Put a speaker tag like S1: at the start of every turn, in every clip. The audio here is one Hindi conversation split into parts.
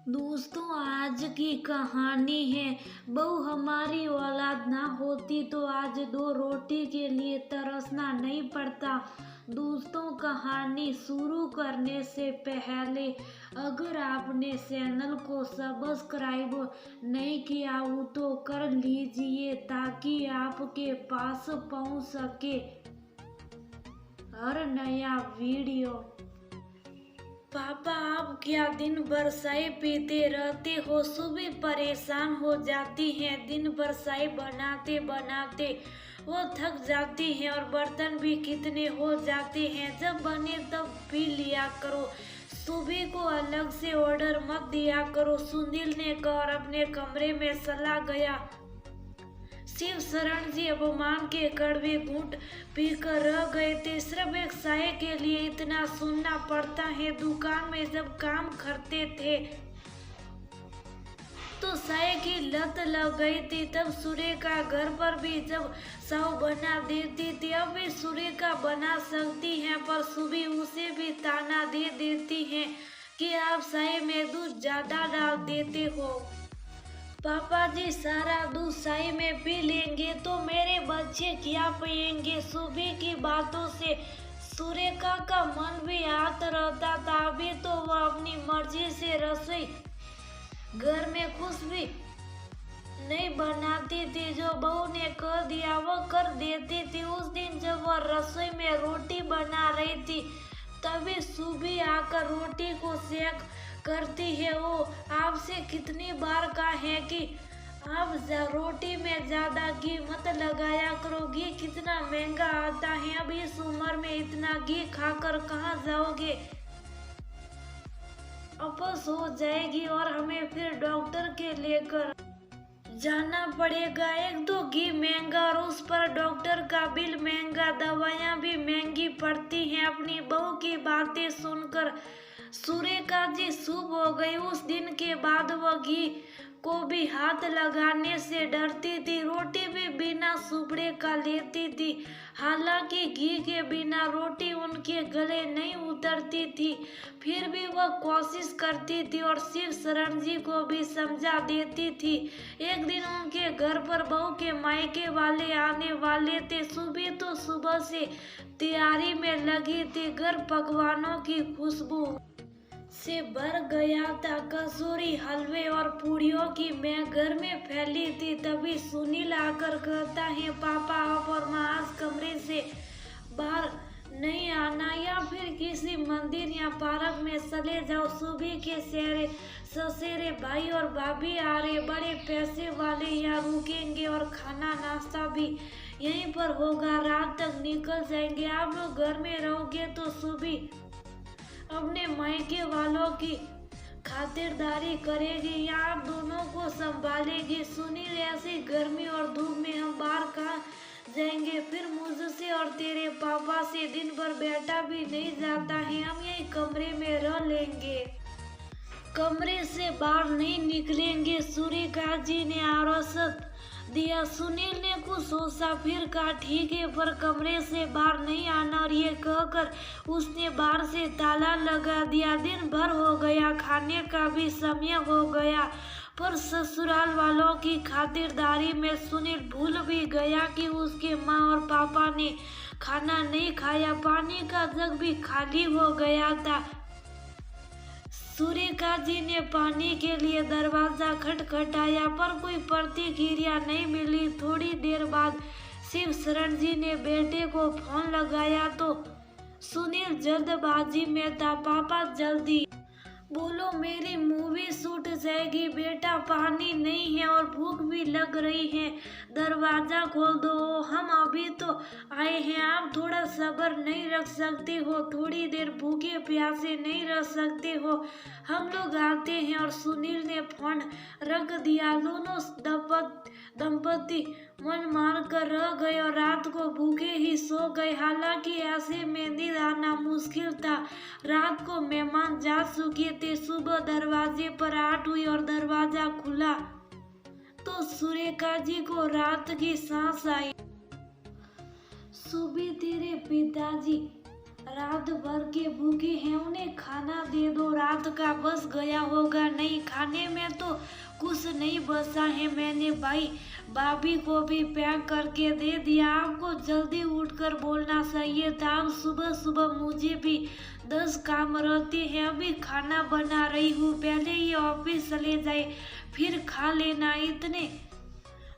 S1: दोस्तों, आज की कहानी है। बहू हमारी औलाद ना होती तो आज दो रोटी के लिए तरसना नहीं पड़ता। दोस्तों, कहानी शुरू करने से पहले अगर आपने चैनल को सब्सक्राइब नहीं किया हो तो कर लीजिए ताकि आपके पास पहुंच सके हर नया वीडियो। पापा, आप क्या दिन भर चाय पीते रहते हो? सुबह परेशान हो जाती हैं। दिन भर चाय बनाते बनाते वो थक जाती हैं और बर्तन भी कितने हो जाते हैं। जब बने तब पी लिया करो। सुबह को अलग से ऑर्डर मत दिया करो। सुनील ने कहा और अपने कमरे में चला गया। शिव शरण जी अपमान के कड़वे घूंट पीकर रह गए थे। सिर्फ एक चाय के लिए इतना सुनना पड़ता है। दुकान में जब काम करते थे तो चाय की लत लग गई थी। तब सुरेखा घर पर भी जब चाय बना देती थी। अब भी सुरेखा बना सकती हैं पर सुबह उसे भी ताना दे देती हैं कि आप चाय में दूध ज्यादा डाल देते हो। पापा जी, सारा दूध चाय में पी लेंगे तो मेरे बच्चे क्या पिएंगे? सुबह की बातों से सुरेखा का मन भी हाथ रहता था। अभी तो वह अपनी मर्जी से रसोई घर में कुछ भी नहीं बनाती थी। जो बहू ने कर दिया वह कर देती थी। उस दिन जब वह रसोई में रोटी बना रही थी तभी सुबह आकर रोटी को सेक करती है। वो आपसे कितनी बार कहा है कि आप रोटी में ज्यादा घी मत लगाया करो। घी कितना महंगा आता है। अब इस उम्र में इतना घी खाकर कहाँ जाओगे? अपस हो जाएगी और हमें फिर डॉक्टर के लेकर जाना पड़ेगा। एक तो घी महंगा और उस पर डॉक्टर का बिल महंगा, दवाइयाँ भी महंगी पड़ती हैं। अपनी बहू की बातें सुनकर सुरेखा जी चुप हो गई। उस दिन के बाद वह घी को भी हाथ लगाने से डरती थी। रोटी भी बिना सुपड़े का लेती थी। हालांकि घी के बिना रोटी उनके गले नहीं उतरती थी, फिर भी वह कोशिश करती थी और शिव शरण जी को भी समझा देती थी। एक दिन उनके घर पर बहू के मायके वाले आने वाले थे। सुबह तो सुबह से तैयारी में लगी थी। घर पकवानों की खुशबू से भर गया था। कसूरी, हलवे और पूड़ियों की मैं घर में फैली थी। तभी सुनील आकर कहता है, पापा आप और माँ आज कमरे से बाहर नहीं आना या फिर किसी मंदिर या पार्क में चले जाओ। सुबह के ससेरे भाई और भाभी आ रहे, बड़े पैसे वाले यहाँ रुकेंगे और खाना नाश्ता भी यहीं पर होगा। रात तक निकल जाएंगे। आप लोग घर में रहोगे तो सुबह अपने मायके वालों की खातिरदारी करेगी या आप दोनों को संभालेगी। सुनील, ऐसी गर्मी और धूप में हम बाहर कहाँ जाएंगे? फिर मुझसे और तेरे पापा से दिन भर बैठा भी नहीं जाता है। हम यही कमरे में रह लेंगे, कमरे से बाहर नहीं निकलेंगे। सुरेखा जी ने आश्वासन दिया। सुनील ने कुछ सोचा, फिर कहा ठीक है, पर कमरे से बाहर नहीं आना। और ये कहकर उसने बाहर से ताला लगा दिया। दिन भर हो गया, खाने का भी समय हो गया, पर ससुराल वालों की खातिरदारी में सुनील भूल भी गया कि उसके माँ और पापा ने खाना नहीं खाया। पानी का जग भी खाली हो गया था। सुरेखा जी ने पानी के लिए दरवाजा खटखटाया पर कोई प्रतिक्रिया नहीं मिली। थोड़ी देर बाद शिव शरण जी ने बेटे को फोन लगाया तो सुनील जल्दबाजी में था। पापा जल्दी बोलो, मेरी मूवी शूट जाएगी। बेटा, पानी नहीं है और भूख भी लग रही है। दरवाजा खोल दो। हम अभी तो आए हैं, आप थोड़ा सब्र नहीं रख सकते हो? थोड़ी देर भूखे प्यासे नहीं रह सकते हो? हम लोग आते हैं। और सुनील ने फोन रख दिया। दोनों दंपति मन मार कर रह गए और रात को भूखे ही सो गए। हालांकि ऐसे में नींद आना मुश्किल था। रात को मेहमान जा चुके थे। सुबह दरवाजे पर 8 हुई और दरवाजा खुला तो सुरेखा जी को रात की सांस आई। सुबह तेरे पिताजी रात भर के भूखे हैं, उन्हें खाना दे दो। रात का बस गया होगा, नहीं खाने में तो कुछ नहीं बचा है। मैंने भाई भाभी को भी पैक करके दे दिया। आपको जल्दी उठकर बोलना चाहिए था। अब सुबह सुबह मुझे भी 10 काम रहते हैं। अभी खाना बना रही हूँ, पहले ये ऑफिस चले जाए फिर खा लेना। इतने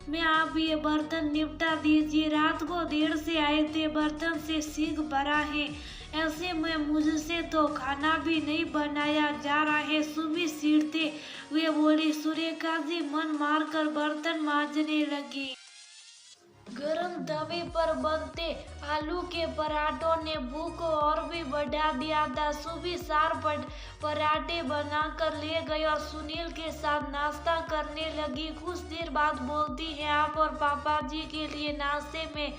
S1: में आप ये बर्तन निपटा दीजिए। रात को देर से आए थे, बर्तन से सीख भरा है। ऐसे में मुझसे तो खाना भी नहीं बनाया जा रहा है। सुबह सीढ़ते हुए बोली। सुरेखा जी मन मारकर बर्तन मांजने लगी। गरम तवे पर बनते आलू के पराठों ने भूख को और भी बढ़ा दिया था। सुबह 4 पराठे बनाकर ले गई और सुनील के साथ नाश्ता करने लगी। कुछ देर बाद बोलती है, आप और पापा जी के लिए नाश्ते में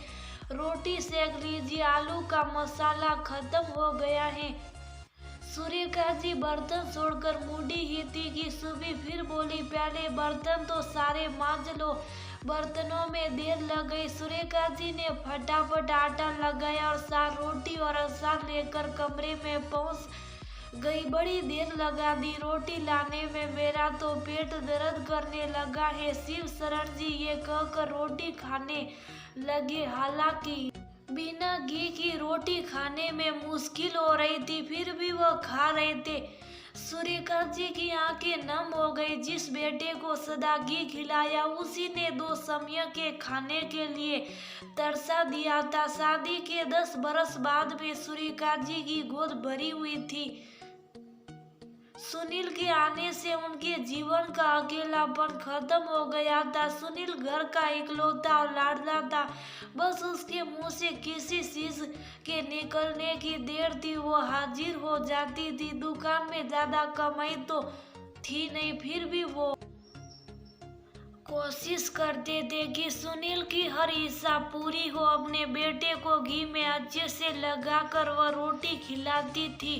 S1: रोटी सेक लीजिए, आलू का मसाला खत्म हो गया है। सुरेखा जी बर्तन छोड़कर मूडी ही थी कि सुबह फिर बोली, पहले बर्तन तो सारे मांज लो। बर्तनों में देर लग गई। सुरेखा जी ने फटाफट आटा लगाया और 4 रोटी और अचार लेकर कमरे में पहुंच गई। बड़ी देर लगा दी रोटी लाने में, मेरा तो पेट दर्द करने लगा है। शिव शरण जी ये कहकर रोटी खाने लगे। हालांकि बिना घी की रोटी खाने में मुश्किल हो रही थी, फिर भी वह खा रहे थे। सुरेखा जी की आंखें नम हो गई। जिस बेटे को सदा घी खिलाया उसी ने 2 समय के खाने के लिए तरसा दिया था। शादी के 10 बरस बाद में सुरेखा जी की गोद भरी हुई थी। सुनील के आने से उनके जीवन का अकेलापन खत्म हो गया था। सुनील घर का इकलौता और लाडला था। बस उसके मुंह से किसी चीज के निकलने की देर थी, वो हाजिर हो जाती थी। दुकान में ज्यादा कमाई तो थी नहीं, फिर भी वो कोशिश करते थे कि सुनील की हर इच्छा पूरी हो। अपने बेटे को घी में अच्छे से लगाकर वह रोटी खिलाती थी,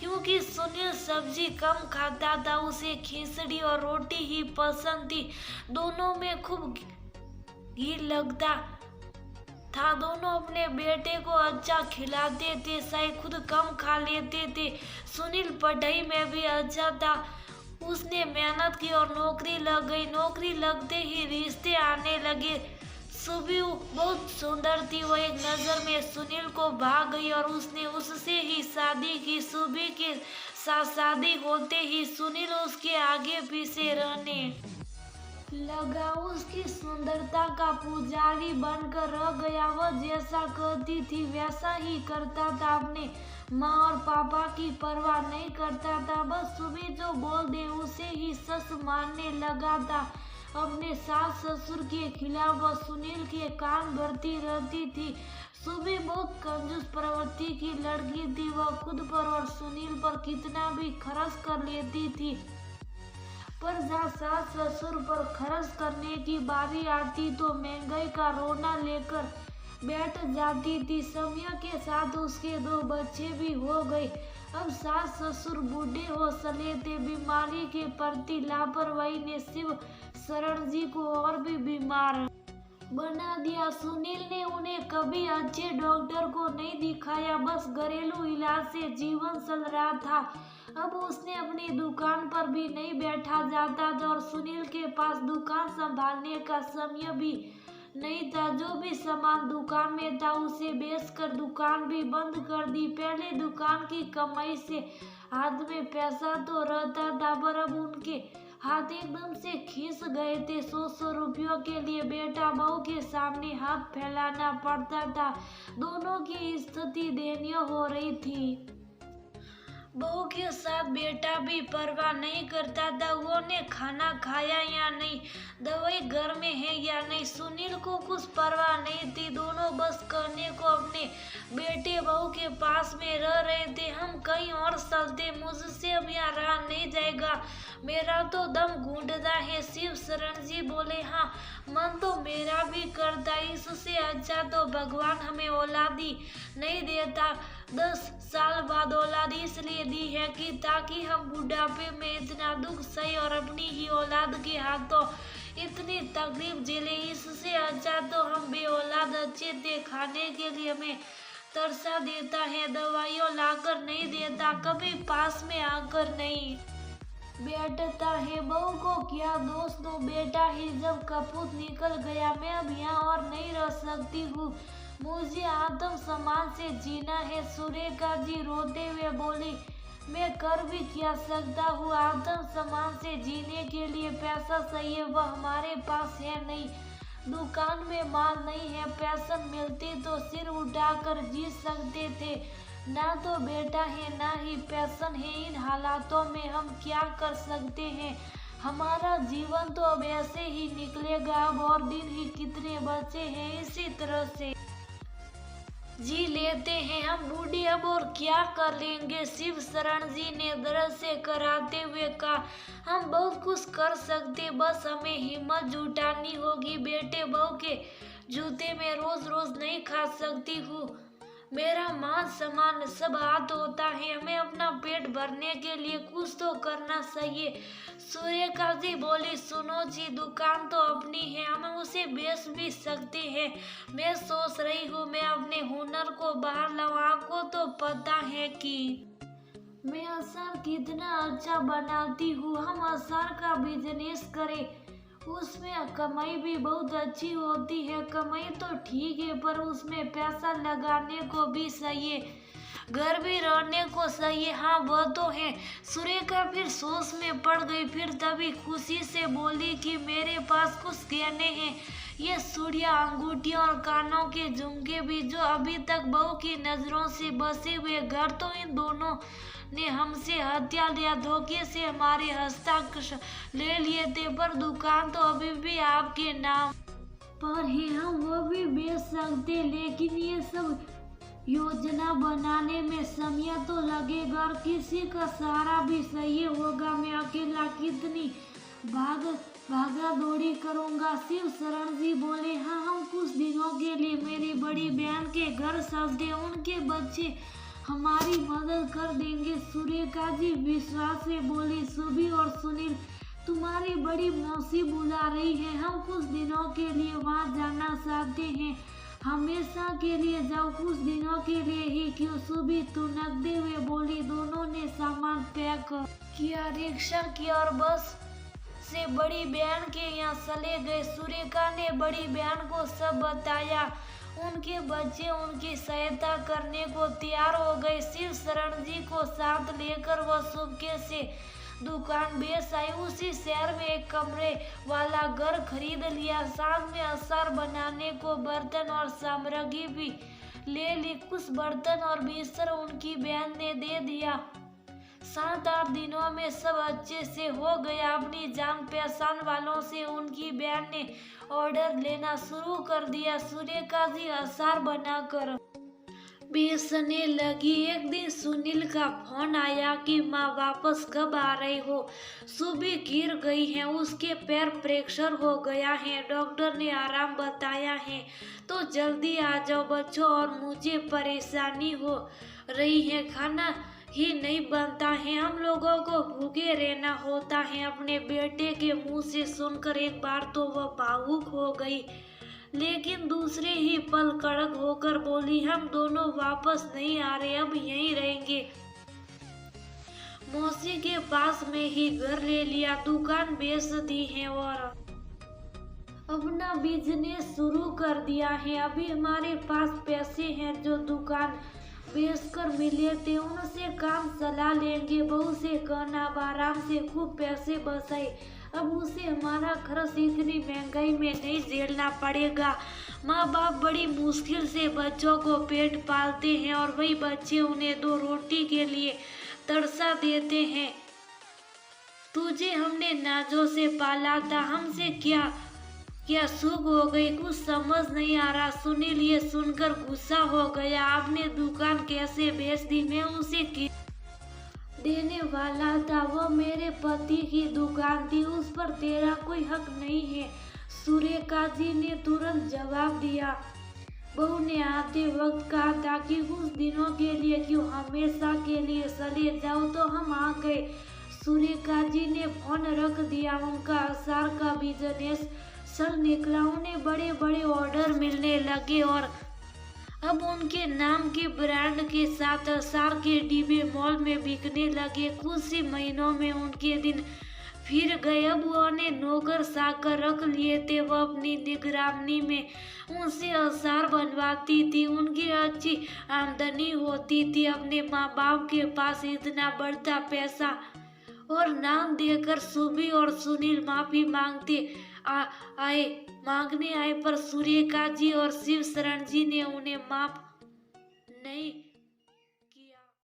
S1: क्योंकि सुनील सब्जी कम खाता था। उसे खिचड़ी और रोटी ही पसंद थी। दोनों में खूब घी लगता था। दोनों अपने बेटे को अच्छा खिलाते थे, शायद खुद कम खा लेते थे। सुनील पढ़ाई में भी अच्छा था। उसने मेहनत की और नौकरी लग गई। नौकरी लगते ही रिश्ते आने लगे। सुबह बहुत सुंदर थी, वो एक नजर में सुनील को भाग गई और उसने उससे ही शादी की। सुबह के साथ शादी होते ही सुनील उसके आगे पीछे रहने लगा। उसकी सुंदरता का पुजारी बनकर रह गया। वह जैसा कहती थी वैसा ही करता था। अपने माँ और पापा की परवाह नहीं करता था। बस सुबह जो बोल दे उसे ही सच मानने लगा था। अपने सास ससुर के खिलाफ वह सुनील के कान भरती रहती थी। सुबह बहुत कंजूस प्रवृत्ति की लड़की थी। वह खुद पर और सुनील पर कितना भी खर्च कर लेती थी, पर जहाँ सास ससुर पर खर्च करने की बारी आती तो महंगाई का रोना लेकर बैठ जाती थी। समय के साथ उसके 2 बच्चे भी हो गए। अब सास ससुर बूढ़े हो चले थे। बीमारी के प्रति लापरवाही ने शिव शरण जी को और भी बीमार बना दिया। सुनील ने उन्हें कभी अच्छे डॉक्टर को नहीं दिखाया, बस घरेलू इलाज से जीवन चल रहा था। अब उसने अपनी दुकान पर भी नहीं बैठा जाता था और सुनील के पास दुकान संभालने का समय भी नहीं था। जो भी सामान दुकान में था उसे बेचकर दुकान भी बंद कर दी। पहले दुकान की कमाई से हाथ में पैसा तो रहता था, पर अब उनके हाथ एकदम से खींच गए थे। 100 रुपयों के लिए बेटा बहू के सामने हाथ फैलाना पड़ता था। दोनों की स्थिति दयनीय हो रही थी। बहू के साथ बेटा भी परवाह नहीं करता था, वो ने खाना खाया या नहीं, दवाई घर में है या नहीं, सुनील को कुछ परवाह नहीं थी। दोनों बस करने को अपने बेटे बहू के पास में रह रहे थे। हम कहीं और चलते, मुझसे अब यहाँ रहा नहीं जाएगा, मेरा तो दम घूंटता है। शिव शरण जी बोले, हाँ मन तो मेरा भी करता, इससे अच्छा तो भगवान हमें औलादी नहीं देता। 10 साल बाद औलाद इसलिए दी है कि ताकि हम बुढ़ापे में इतना दुख सहे और अपनी ही औलाद के हाथों इतनी तकलीफ झेले। इससे अच्छा तो हम बे औलाद अच्छे थे, खाने के लिए हमें तरसा देता है, दवाइयों लाकर नहीं देता, कभी पास में आकर नहीं बैठता है। बहू को क्या दोष दूं, बेटा ही जब कपूत निकल गया, मैं अब यहाँ और नहीं रह सकती हूँ, मुझे आत्म सम्मान से जीना है। सुरेखा जी रोते हुए बोली, मैं कर भी क्या सकता हूँ, आत्म सम्मान से जीने के लिए पैसा चाहिए, वह हमारे पास है नहीं, दुकान में माल नहीं है, पेंशन मिलती तो सिर उठाकर जी सकते थे, ना तो बेटा है ना ही पेंशन है, इन हालातों में हम क्या कर सकते हैं, हमारा जीवन तो अब ऐसे ही निकलेगा, अब और दिन ही कितने बचे हैं, इसी तरह से जी लेते हैं हम बूढ़े, अब और क्या कर लेंगे। शिव शरण जी ने दर्द से कराते हुए कहा, हम बहुत कुछ कर सकते, बस हमें हिम्मत जुटानी होगी। बेटे बहू के जूते में रोज रोज नहीं खा सकती हूँ, मेरा मान सम्मान सब हाथ होता है, हमें अपना पेट भरने के लिए कुछ तो करना चाहिए। सुरेखा जी बोली, सुनो जी, दुकान तो अपनी है, हम उसे बेच भी सकते हैं, मैं सोच रही हूँ मैं अपने हुनर को बाहर लाऊं, आपको तो पता है कि मैं अचार कितना अच्छा बनाती हूँ, हम अचार का बिजनेस करें, उसमें कमाई भी बहुत अच्छी होती है। कमाई तो ठीक है, पर उसमें पैसा लगाने को भी चाहिए, घर भी रहने को चाहिए। हाँ वह तो है। सुरेखा फिर सोच में पड़ गई, फिर तभी खुशी से बोली कि मेरे पास कुछ गहने हैं, ये चूड़ियाँ, अंगूठियाँ और कानों के झुमके भी, जो अभी तक बहू की नजरों से बसे हुए। घर तो इन दोनों ने हमसे हत्या लिया, धोखे से हमारे हस्ताक्षर ले लिए थे, पर दुकान तो अभी भी आपके नाम पर है, हम वो भी बेच सकते, लेकिन ये सब योजना बनाने में समय तो लगेगा और किसी का सहारा भी चाहिए होगा, मैं अकेला कितनी भागा दौड़ी करूंगा। शिव शरण जी बोले, हाँ हम कुछ दिनों के लिए मेरी बड़ी बहन के घर सज दे, उनके बच्चे हमारी मदद कर देंगे। सुरेखा जी विश्वास से बोली, सुबी और सुनील तुम्हारी बड़ी मौसी बुला रही है, हम कुछ दिनों के लिए वहाँ जाना चाहते हैं, हमेशा के लिए जाओ, कुछ दिनों के लिए ही क्यों। सुबी तुनकते हुए बोली। दोनों ने सामान पैक किया, रिक्शा किया और बस से बड़ी बहन के यहाँ चले गए। सुरेखा ने बड़ी बहन को सब बताया, उनके बच्चे उनकी सहायता करने को तैयार हो गए। शिव शरण जी को साथ लेकर वह सुबह से दुकान बेच आई, उसी शहर में एक कमरे वाला घर खरीद लिया, साथ में अचार बनाने को बर्तन और सामग्री भी ले ली। कुछ बर्तन और बिस्तर उनकी बहन ने दे दिया। 7-8 दिनों में सब अच्छे से हो गया। अपनी जान पहचान वालों से उनकी बहन ने ऑर्डर लेना शुरू कर दिया। सुरेखा जी अचार बनाकर बेचने लगी। एक दिन सुनील का फोन आया कि माँ वापस कब आ रही हो, सुबह गिर गई है, उसके पैर फ्रैक्चर हो गया है, डॉक्टर ने आराम बताया है, तो जल्दी आ जाओ बच्चों, और मुझे परेशानी हो रही है, खाना ही नहीं बनता है, हम लोगों को भूखे रहना होता है। अपने बेटे के मुंह से सुनकर एक बार तो वह भावुक हो गई, लेकिन दूसरे ही पल कड़क होकर बोली, हम दोनों वापस नहीं आ रहे, अब यहीं रहेंगे। मौसी के पास में ही घर ले लिया, दुकान बेच दी है और अपना बिजनेस शुरू कर दिया है। अभी हमारे पास पैसे हैं जो दुकान बेचकर मिले थे, उनसे काम चला लेंगे। बहू से कहना अब आराम से खूब पैसे बचाए, अब उसे हमारा खर्च इतनी महंगाई में नहीं झेलना पड़ेगा। माँ बाप बड़ी मुश्किल से बच्चों को पेट पालते हैं और वही बच्चे उन्हें 2 रोटी के लिए तरसा देते हैं। तुझे हमने नाजों से पाला था, हमसे क्या सुख हो गई, कुछ समझ नहीं आ रहा। सुनील ये सुनकर गुस्सा हो गया, आपने दुकान कैसे बेच दी, मैं उसे देने वाला था, वो मेरे पति की दुकान थी, उस पर तेरा कोई हक नहीं है। सुरेखा जी ने तुरंत जवाब दिया। बहू ने आते वक्त कहा था कि कुछ दिनों के लिए क्यों, हमेशा के लिए चले जाओ, तो हम आ गए। सुरेखा जी ने फोन रख दिया। उनका अचार का बिजनेस चल निकला, उन्हें बड़े बड़े ऑर्डर मिलने लगे और अब उनके नाम के ब्रांड के साथ असार के डिब्बे मॉल में बिकने लगे। कुछ ही महीनों में उनके दिन फिर गए। अब उन्हें नौकर चाकर रख लिए थे। वह अपनी निगरानी में उनसे असार बनवाती थी। उनकी अच्छी आमदनी होती थी। अपने माँ बाप के पास इतना बढ़ता पैसा और नाम देकर सुबी और सुनील माफी मांगने आए, पर सूर्यकांत जी और शिव शरण जी ने उन्हें माफ नहीं